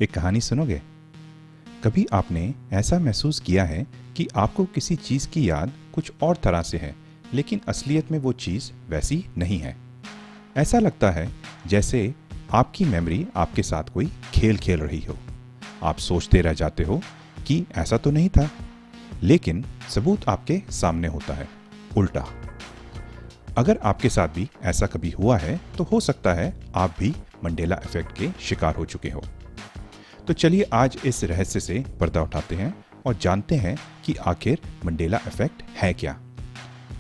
एक कहानी सुनोगे? कभी आपने ऐसा महसूस किया है कि आपको किसी चीज़ की याद कुछ और तरह से है, लेकिन असलियत में वो चीज़ वैसी नहीं है। ऐसा लगता है जैसे आपकी मेमोरी आपके साथ कोई खेल खेल रही हो। आप सोचते रह जाते हो कि ऐसा तो नहीं था, लेकिन सबूत आपके सामने होता है, उल्टा। अगर आपके साथ भी ऐसा कभी हुआ है तो हो सकता है आप भी मंडेला इफेक्ट के शिकार हो चुके हो। तो चलिए आज इस रहस्य से पर्दा उठाते हैं और जानते हैं कि आखिर मंडेला इफेक्ट है क्या।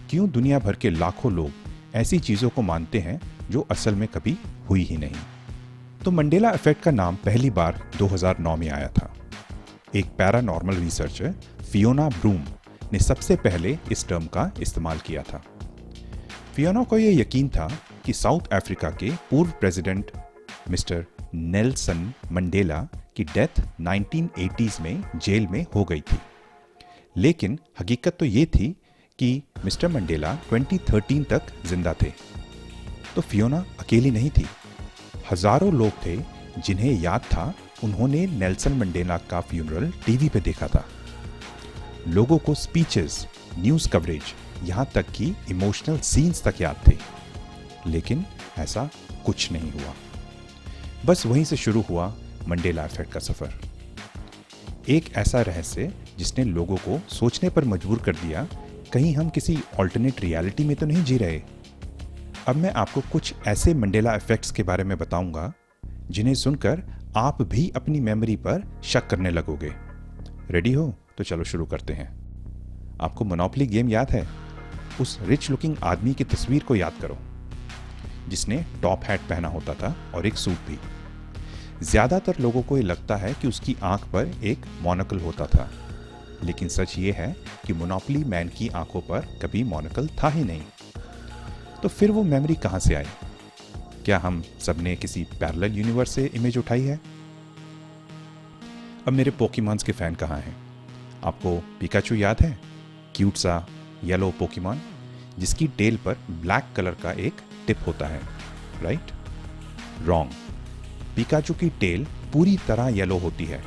क्यों दुनिया भर के लाखों लोग ऐसी चीज़ों को मानते हैं जो असल में कभी हुई ही नहीं। तो मंडेला इफेक्ट का नाम पहली बार 2009 में आया था। एक पैरानॉर्मल रिसर्चर फियोना ब्रूम ने सबसे पहले इस टर्म का इस्तेमाल किया था। फियोना को यह यकीन था कि साउथ अफ्रीका के पूर्व प्रेसिडेंट मिस्टर नेल्सन मंडेला की डेथ 1980s में जेल में हो गई थी। लेकिन हकीकत तो ये थी कि मिस्टर मंडेला 2013 तक जिंदा थे। तो फियोना अकेली नहीं थी। हजारों लोग थे जिन्हें याद था उन्होंने नेल्सन मंडेला का फ्यूनरल टीवी पे देखा था। लोगों को स्पीचेस, न्यूज़ कवरेज, यहाँ तक कि इमोशनल सीन्स तक याद थे। लेकिन ऐसा कुछ नहीं हुआ। बस वहीं से शुरू हुआ मंडेला इफेक्ट का सफ़र। एक ऐसा रहस्य जिसने लोगों को सोचने पर मजबूर कर दिया, कहीं हम किसी ऑल्टरनेट रियलिटी में तो नहीं जी रहे। अब मैं आपको कुछ ऐसे मंडेला इफेक्ट्स के बारे में बताऊंगा जिन्हें सुनकर आप भी अपनी मेमोरी पर शक करने लगोगे। रेडी हो? तो चलो शुरू करते हैं। आपको मोनोपोली गेम याद है? उस रिच लुकिंग आदमी की तस्वीर को याद करो जिसने टॉप हैट पहना होता था और एक सूट भी। ज्यादातर लोगों को ये लगता है कि उसकी आंख पर एक मोनोकल होता था, लेकिन सच ये है कि मोनोपोली मैन की आंखों पर कभी मोनोकल था ही नहीं। तो फिर वो मेमोरी कहां से आई? क्या हम सबने किसी पैरेलल यूनिवर्स से इमेज उठाई है? अब मेरे पोकेमॉन्स के फैन कहाँ हैं? आपको पिकाचू याद है? क्यूट सा येलो पोकेमॉन जिसकी टेल पर ब्लैक कलर का एक टिप होता है, राइट? रॉन्ग। पिकाचू की टेल पूरी तरह येलो होती है,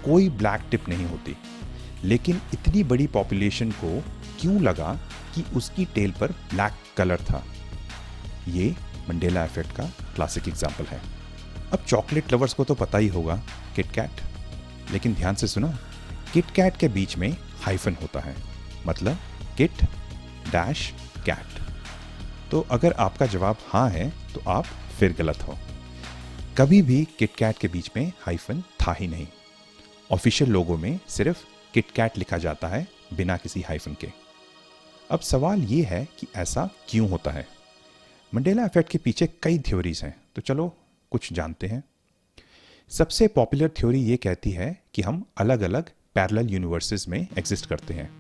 कोई ब्लैक टिप नहीं होती। लेकिन इतनी बड़ी पॉपुलेशन को क्यों लगा कि उसकी टेल पर ब्लैक कलर था? ये मंडेला इफेक्ट का क्लासिक एग्जाम्पल है। अब चॉकलेट लवर्स को तो पता ही होगा, किटकैट। लेकिन ध्यान से सुनो, किटकैट के बीच में हाइफन होता है, मतलब किट डैश कैट। तो अगर आपका जवाब हाँ है तो आप फिर गलत हो। कभी भी किटकैट के बीच में हाइफन था ही नहीं। ऑफिशियल लोगो में सिर्फ किटकैट लिखा जाता है बिना किसी हाइफन के। अब सवाल ये है कि ऐसा क्यों होता है? मंडेला इफेक्ट के पीछे कई थ्योरीज हैं, तो चलो कुछ जानते हैं। सबसे पॉपुलर थ्योरी ये कहती है कि हम अलग अलग पैरेलल यूनिवर्सेस में एग्जिस्ट करते हैं।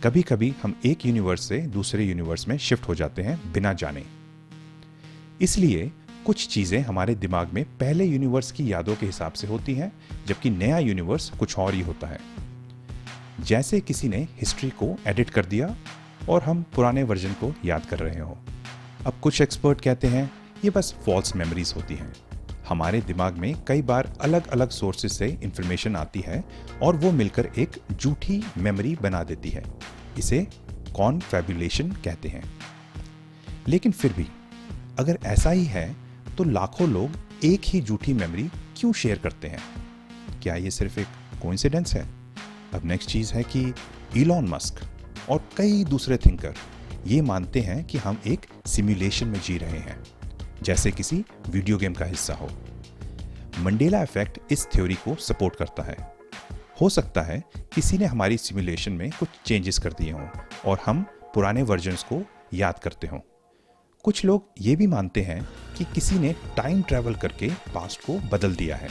कभी कभी हम एक यूनिवर्स से दूसरे यूनिवर्स में शिफ्ट हो जाते हैं बिना जाने। इसलिए कुछ चीज़ें हमारे दिमाग में पहले यूनिवर्स की यादों के हिसाब से होती हैं, जबकि नया यूनिवर्स कुछ और ही होता है। जैसे किसी ने हिस्ट्री को एडिट कर दिया और हम पुराने वर्जन को याद कर रहे हो। अब कुछ एक्सपर्ट कहते हैं ये बस फॉल्स मेमोरीज होती हैं। हमारे दिमाग में कई बार अलग अलग सोर्सेज से इंफॉर्मेशन आती है और वो मिलकर एक झूठी मेमोरी बना देती है। इसे कॉन्फैबुलेशन कहते हैं। लेकिन फिर भी अगर ऐसा ही है तो लाखों लोग एक ही झूठी मेमोरी क्यों शेयर करते हैं? क्या ये सिर्फ एक कोइंसिडेंस है? अब नेक्स्ट चीज़ है कि इलॉन मस्क और कई दूसरे थिंकर ये मानते हैं कि हम एक सिमुलेशन में जी रहे हैं, जैसे किसी वीडियो गेम का हिस्सा हो। मंडेला इफेक्ट इस थ्योरी को सपोर्ट करता है। हो सकता है किसी ने हमारी सिमुलेशन में कुछ चेंजेस कर दिए हों और हम पुराने वर्जन्स को याद करते हों। कुछ लोग ये भी मानते हैं कि किसी ने टाइम ट्रैवल करके पास्ट को बदल दिया है।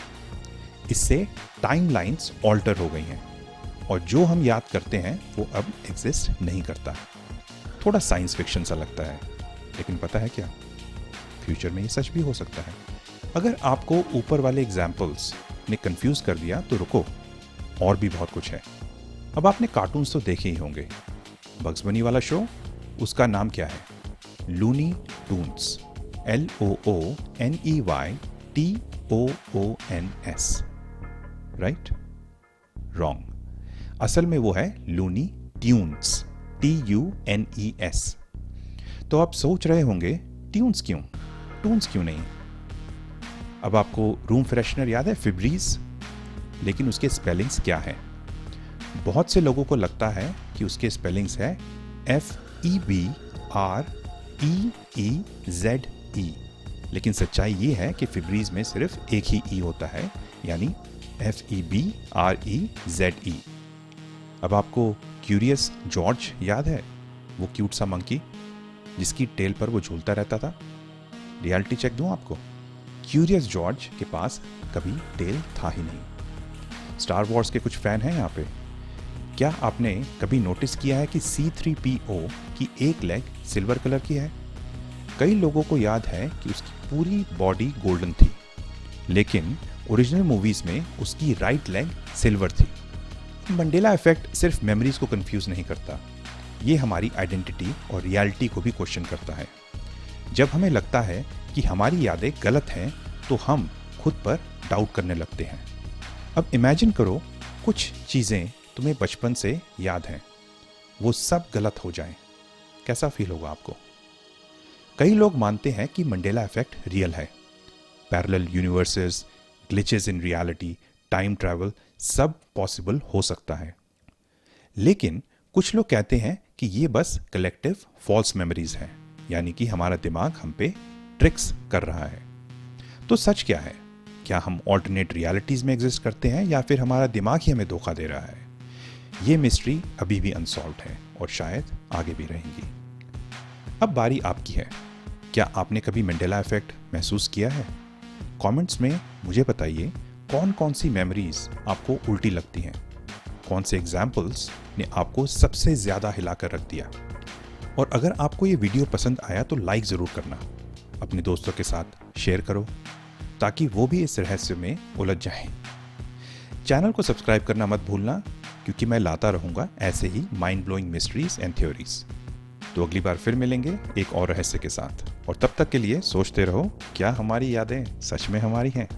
इससे टाइमलाइंस ऑल्टर हो गई हैं और जो हम याद करते हैं वो अब एग्जिस्ट नहीं करता। थोड़ा साइंस फिक्शन सा लगता है, लेकिन पता है क्या, फ्यूचर में ये सच भी हो सकता है। अगर आपको ऊपर वाले एग्जाम्पल्स ने कंफ्यूज कर दिया तो रुको, और भी बहुत कुछ है। अब आपने कार्टून्स तो देखे ही होंगे। बग्स बनी वाला शो, उसका नाम क्या है? Looney Tunes. LOONEYTOONS। LOONS, right? Wrong. असल में वो है लूनी ट्यून्स, TUNES। तो आप सोच रहे होंगे ट्यून्स क्यों, टून्स क्यों नहीं? अब आपको रूम फ्रेशनर याद है, फिब्रीज, लेकिन उसके स्पेलिंग्स क्या है? बहुत से लोगों को लगता है कि उसके स्पेलिंग्स है FEBREEZE, लेकिन सच्चाई ये है कि फिब्रीज में सिर्फ एक ही ई होता है, यानी FEBREZE। अब आपको क्यूरियस जॉर्ज याद है, वो क्यूट सा मंकी जिसकी टेल पर वो झूलता रहता था? रियलिटी चेक दूं आपको, क्यूरियस जॉर्ज के पास कभी टेल था ही नहीं। स्टार वॉर्स के कुछ फैन हैं यहाँ पे? क्या आपने कभी नोटिस किया है कि C-3PO की एक लेग सिल्वर कलर की है? कई लोगों को याद है कि उसकी पूरी बॉडी गोल्डन थी, लेकिन ओरिजिनल मूवीज में उसकी राइट लेग सिल्वर थी। मंडेला इफेक्ट सिर्फ मेमोरीज को कंफ्यूज नहीं करता, ये हमारी आइडेंटिटी और रियलिटी को भी क्वेश्चन करता है। जब हमें लगता है कि हमारी यादें गलत हैं, तो हम खुद पर डाउट करने लगते हैं। अब इमेजिन करो कुछ चीज़ें तुम्हें बचपन से याद हैं, वो सब गलत हो जाएं, कैसा फील होगा आपको? कई लोग मानते हैं कि मंडेला इफेक्ट रियल है, parallel universes, glitches in reality, time travel, सब पॉसिबल हो सकता है। लेकिन कुछ लोग कहते हैं कि ये बस कलेक्टिव फॉल्स मेमोरीज हैं, यानी कि हमारा दिमाग हम पे ट्रिक्स कर रहा है। तो सच क्या है? क्या हम ऑल्टरनेट रियलिटीज में एग्जिस्ट करते हैं, या फिर हमारा दिमाग ही हमें धोखा दे रहा है? ये मिस्ट्री अभी भी अनसॉल्व्ड है और शायद आगे भी रहेगी। अब बारी आपकी है। क्या आपने कभी मंडेला इफेक्ट महसूस किया है? कमेंट्स में मुझे बताइए कौन कौन सी मेमोरीज आपको उल्टी लगती हैं, कौन से एग्जाम्पल्स ने आपको सबसे ज़्यादा हिलाकर रख दिया। और अगर आपको ये वीडियो पसंद आया तो लाइक ज़रूर करना, अपने दोस्तों के साथ शेयर करो ताकि वो भी इस रहस्य में उलझ जाएं। चैनल को सब्सक्राइब करना मत भूलना, क्योंकि मैं लाता रहूँगा ऐसे ही mind blowing mysteries and theories. तो अगली बार फिर मिलेंगे एक और रहस्य के साथ, और तब तक के लिए सोचते रहो, क्या हमारी यादें सच में हमारी हैं?